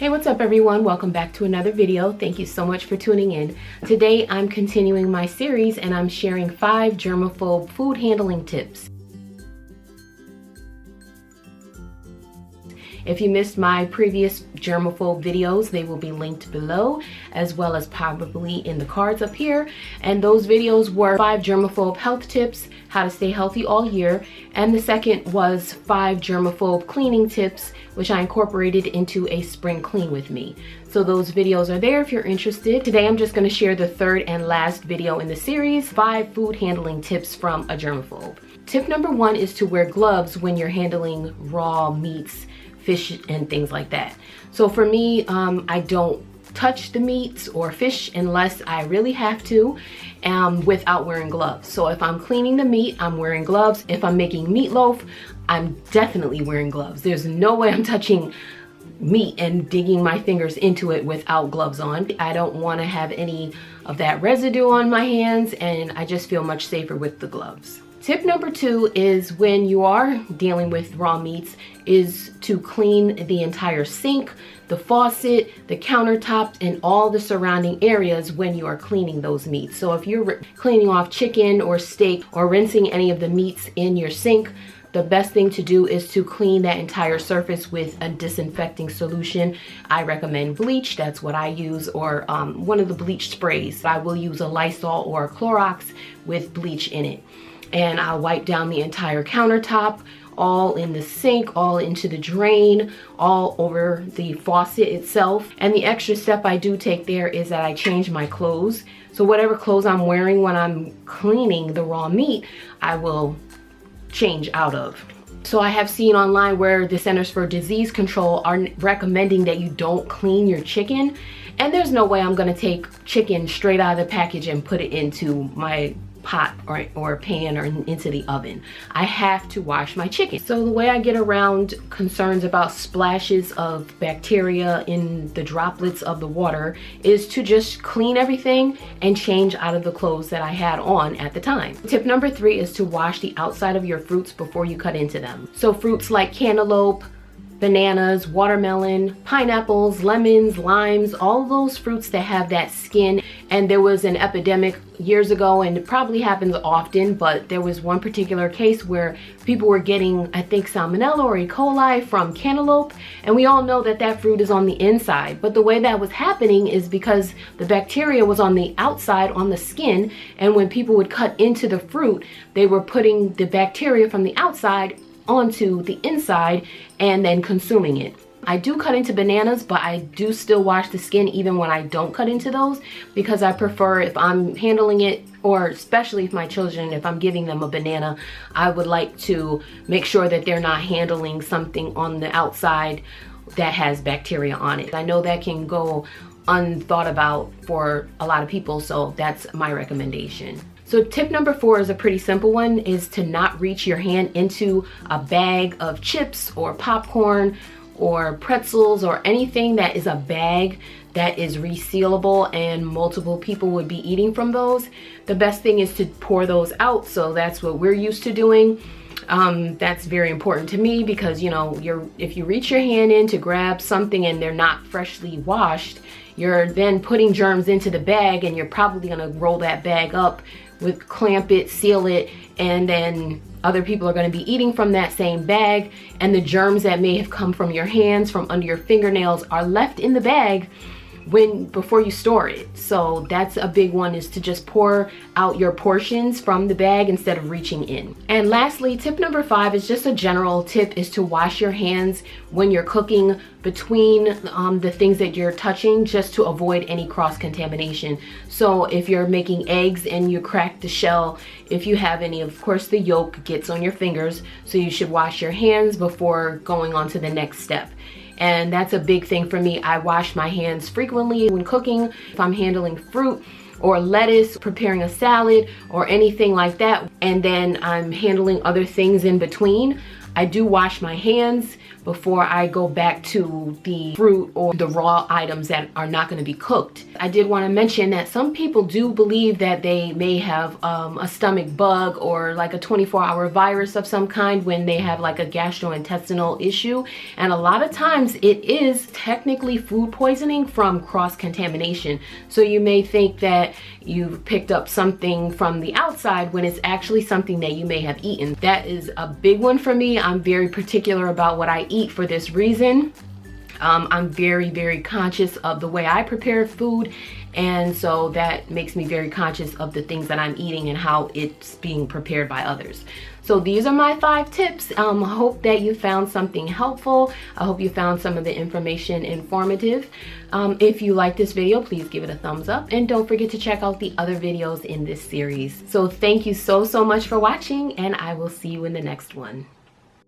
Hey, what's up everyone? Welcome back to another video. Thank you so much for tuning in. Today I'm continuing my series and I'm sharing 5 germaphobe food handling tips. If you missed my previous germaphobe videos, they will be linked below, as well as probably in the cards up here. And those videos were 5 germaphobe health tips, how to stay healthy all year. And the second was 5 germaphobe cleaning tips, which I incorporated into a spring clean with me. So those videos are there if you're interested. Today I'm just going to share the third and last video in the series, 5 food handling tips from a germaphobe. Tip number 1 is to wear gloves when you're handling raw meats, fish and things like that. So for me, I don't touch the meats or fish unless I really have to, without wearing gloves. So if I'm cleaning the meat, I'm wearing gloves. If I'm making meatloaf, I'm definitely wearing gloves. There's no way I'm touching meat and digging my fingers into it without gloves on. I don't want to have any of that residue on my hands, and I just feel much safer with the gloves. Tip number 2 is when you are dealing with raw meats is to clean the entire sink, the faucet, the countertops, and all the surrounding areas when you are cleaning those meats. So if you're cleaning off chicken or steak or rinsing any of the meats in your sink, the best thing to do is to clean that entire surface with a disinfecting solution. I recommend bleach, that's what I use, or one of the bleach sprays. I will use a Lysol or a Clorox with bleach in it. And I'll wipe down the entire countertop, all in the sink, all into the drain, all over the faucet itself. And the extra step I do take there is that I change my clothes. So whatever clothes I'm wearing when I'm cleaning the raw meat, I will change out of. So I have seen online where the Centers for Disease Control are recommending that you don't clean your chicken. And there's no way I'm gonna take chicken straight out of the package and put it into my pot or pan or into the oven. I have to wash my chicken. So the way I get around concerns about splashes of bacteria in the droplets of the water is to just clean everything and change out of the clothes that I had on at the time. Tip number 3 is to wash the outside of your fruits before you cut into them. So fruits like cantaloupe, bananas, watermelon, pineapples, lemons, limes, all those fruits that have that skin. And there was an epidemic years ago, and it probably happens often, but there was one particular case where people were getting, I think, salmonella or E. coli from cantaloupe. And we all know that that fruit is on the inside. But the way that was happening is because the bacteria was on the outside, on the skin. And when people would cut into the fruit, they were putting the bacteria from the outside onto the inside and then consuming it. I do cut into bananas, but I do still wash the skin even when I don't cut into those, because I prefer, if I'm handling it, or especially if my children, if I'm giving them a banana, I would like to make sure that they're not handling something on the outside that has bacteria on it. I know that can go unthought about for a lot of people, so that's my recommendation. So tip number 4 is a pretty simple one, is to not reach your hand into a bag of chips or popcorn or pretzels or anything that is a bag that is resealable and multiple people would be eating from those. The best thing is to pour those out, so that's what we're used to doing. That's very important to me because, you know, if you reach your hand in to grab something and they're not freshly washed, you're then putting germs into the bag, and you're probably gonna roll that bag up, clamp it, seal it, and then other people are going to be eating from that same bag, and the germs that may have come from your hands, from under your fingernails, are left in the bag before you store it. So that's a big one, is to just pour out your portions from the bag instead of reaching in. And lastly, tip number 5 is just a general tip, is to wash your hands when you're cooking between the things that you're touching, just to avoid any cross-contamination. So if you're making eggs and you crack the shell, if you have any, of course the yolk gets on your fingers, so you should wash your hands before going on to the next step. And that's a big thing for me. I wash my hands frequently when cooking. If I'm handling fruit or lettuce, preparing a salad or anything like that, and then I'm handling other things in between, I do wash my hands before I go back to the fruit or the raw items that are not going to be cooked. I did want to mention that some people do believe that they may have a stomach bug or like a 24-hour virus of some kind when they have like a gastrointestinal issue, and a lot of times it is technically food poisoning from cross-contamination. So you may think that you've picked up something from the outside when it's actually something that you may have eaten. That is a big one for me. I'm very particular about what I eat for this reason. I'm very conscious of the way I prepare food, and so that makes me very conscious of the things that I'm eating and how it's being prepared by others. So these are my 5 tips. I hope that you found something helpful. I hope you found some of the information informative. If you like this video, please give it a thumbs up, and don't forget to check out the other videos in this series. So thank you so much for watching, and I will see you in the next one.